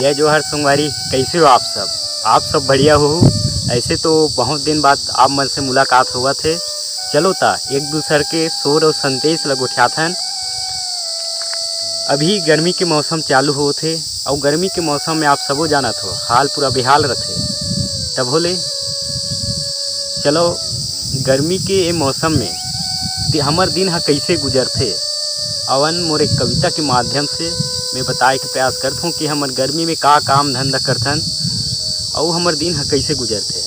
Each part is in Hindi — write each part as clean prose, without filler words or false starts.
जय जोहर संगवारी, कैसे हो आप सब? आप सब बढ़िया हो? ऐसे तो बहुत दिन बाद आप मन से मुलाकात हुआ थे। चलो ता एक दूसर के शोर और संदेश लग उठाथन। अभी गर्मी के मौसम चालू हो थे और गर्मी के मौसम में आप सबो जानत हो हाल पूरा बेहाल रथे। तब होले चलो गर्मी के ये मौसम में हमर दिन हा कैसे गुजरथे अवन मोर एक कविता के माध्यम से मैं बताए के प्रयास करता हूँ कि हमर गर्मी में का काम धंधा करथन और हमर दिन हा कैसे गुजरथे।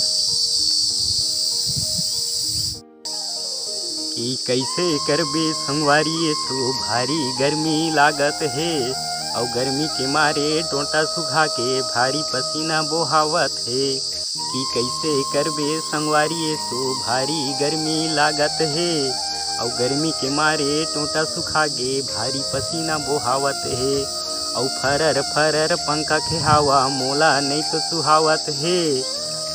कि कैसे करबे संगवारी ये सो भारी गर्मी लागत है और गर्मी के मारे डोंटा सुखा के भारी पसीना बोहावत है। कि कैसे करबे संगवारी ये सो भारी गर्मी लागत है और गर्मी के मारे टोटा सुखा गे भारी पसीना बोहावत है। और फरर फरर पंखा के हवा मोला नहीं तो सुहावत है।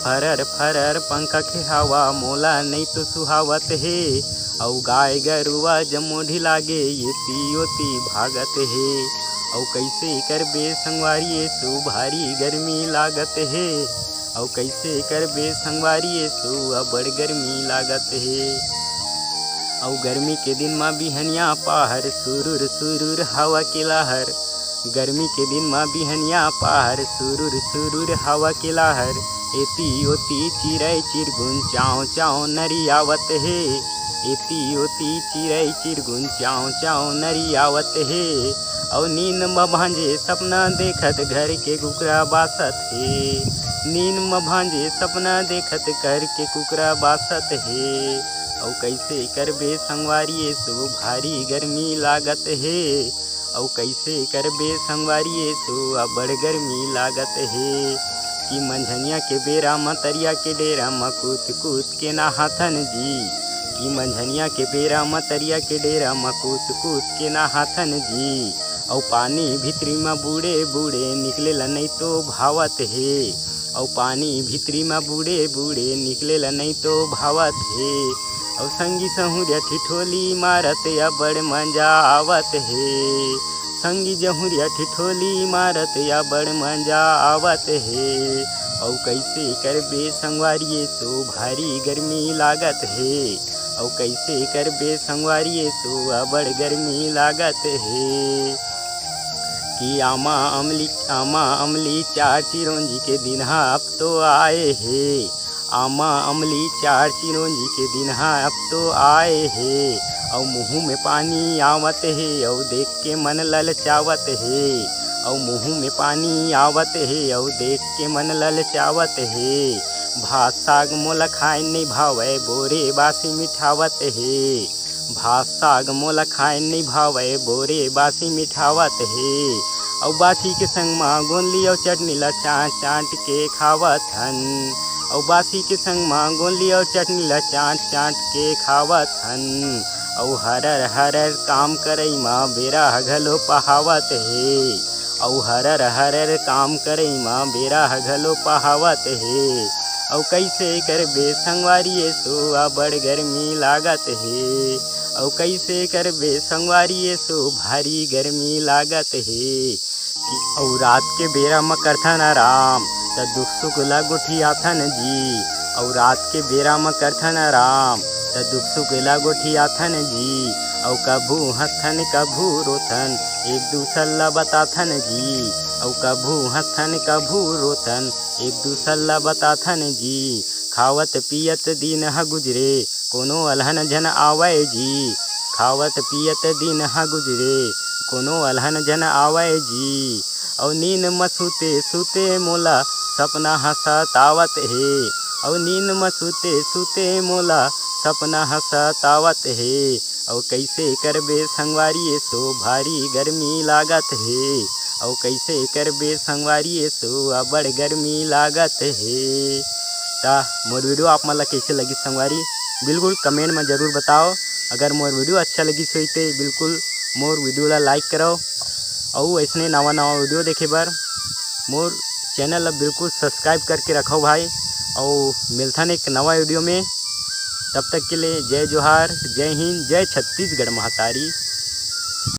फरर फरर पंखा के हवा मोला नहीं तो सुहावत है। और गाय गरुआ जमोढ़ी लागे ये ओती भागत है। और कैसे करबे संगवारी ये सो भारी गर्मी लागत है और कैसे करबे संगवारी ये सो बड़ गर्मी लागत है। और गर्मी के दिन माँ बिहनिया पहाड़ सुरुर सुरुर हवा के लहर। गर्मी के दिन माँ बिहनिया पहाड़ सुरुर सुरुर हवा के लहर। एती ओती चिड़ै चिरगुन चाँव चाँव नरी आवत है। एती ओती चिड़ै चिरगुन चाँव चाँव नरी आवत है। और नींद में भांजे सपना देखत घर के कुकरा बासत है। नींद में भांजे सपना देखत घर के कुकरा बासत है। और कैसे करबे संगवारी ये सो भारी गर्मी लागत है और कैसे करबे संगवारी ये सो बड़ गर्मी लागत है। कि मंझनिया के बेरा मतरिया के डेरा म कूद कूद के नहाथन जी। कि मंझनिया के बेरा मतरिया के डेरा म कूद कूद के नहाथन जी। और पानी भीतरी में बूढ़े बूढ़े निकले ला नहीं तो भावत है। और पानी भीतरी में बूढ़े बूढ़े निकले ला नहीं तो भावत है। और संगी सहुरिया ठिठोली मारत या बड़ मजा आवत है। संगी जहुरिया ठिठोली मारत या बड़ मजा आवत है। और कैसे करबे संगवारी ये सो भारी गर्मी लागत है और कैसे करबे संगवारी ये सो बड़ गर्मी लागत है। कि आमा अमली चार चिरौंजी के दिन अब तो आए हैं। आमा अमली चार चिरौंजी के दिन अब तो आए हैं। और मुँह में पानी आवत है और देख के मन ललचावत है। और मुँह में पानी आवत है और देख के मन ललचावत है। भात साग मोला खाए नहीं भावे बोरे बासी मिठावत है। भात साग मोला खाए नहीं भावे बोरे बासी मिठावत है। और बासी के संग माँ गोंदली और चटनी ला चाट चाट के खावत हन। और बासी के संग माँ गोंदली और चटनी ला चाट चाट के खावत हन। और हरर हरर काम करई माँ बेरा घलो पहावत है। और हरर हरर काम करई माँ बेरा घलो पहावत है। और कैसे करबे संगवारी ये सो बड़ गर्मी लागत है और कैसे करबे संगवारी ये सो भारी गर्मी लागत है। और रात के बेरा में करथन आराम त दुख सुख ला गोठियाथन जी। और रात के बेरा में करथन आराम त दुख सुख ला गोठियाथन जी। और कभू हंसथन कभू रोथन एक दूसर ला बताथन जी। और कभू हंसथन कभू रोथन एक दूसर ला बताथन जी। खावत पियत दिन ह गुजरे कोनो अलहन जन आवे जी। खावत पियत दिन ह गुजरे कोनो अलहन जन आवे जी। और नींद में सुते सुते मोला सपना हंसतावत है। और नींद में सुते सुते मोला सपना हंसतावत है। और कैसे करबे संगवारी ये सो भारी गर्मी लागत है और कैसे करबे संगवारी ये सो बड़ गर्मी लागत है। ता मोर वीडियो आप मन ला कैसे लगी संगवारी बिल्कुल कमेंट में ज़रूर बताओ। अगर मोर वीडियो अच्छा लगी सोई तो बिल्कुल मोर वीडियो ला लाइक करो। और ऐसने नवा नवा वीडियो देखे बर मोर चैनल ला बिल्कुल सब्सक्राइब करके रखो भाई। और मिलथन एक नवा वीडियो में, तब तक के लिए जय जोहार, जय हिंद, जय छत्तीसगढ़ महातारी।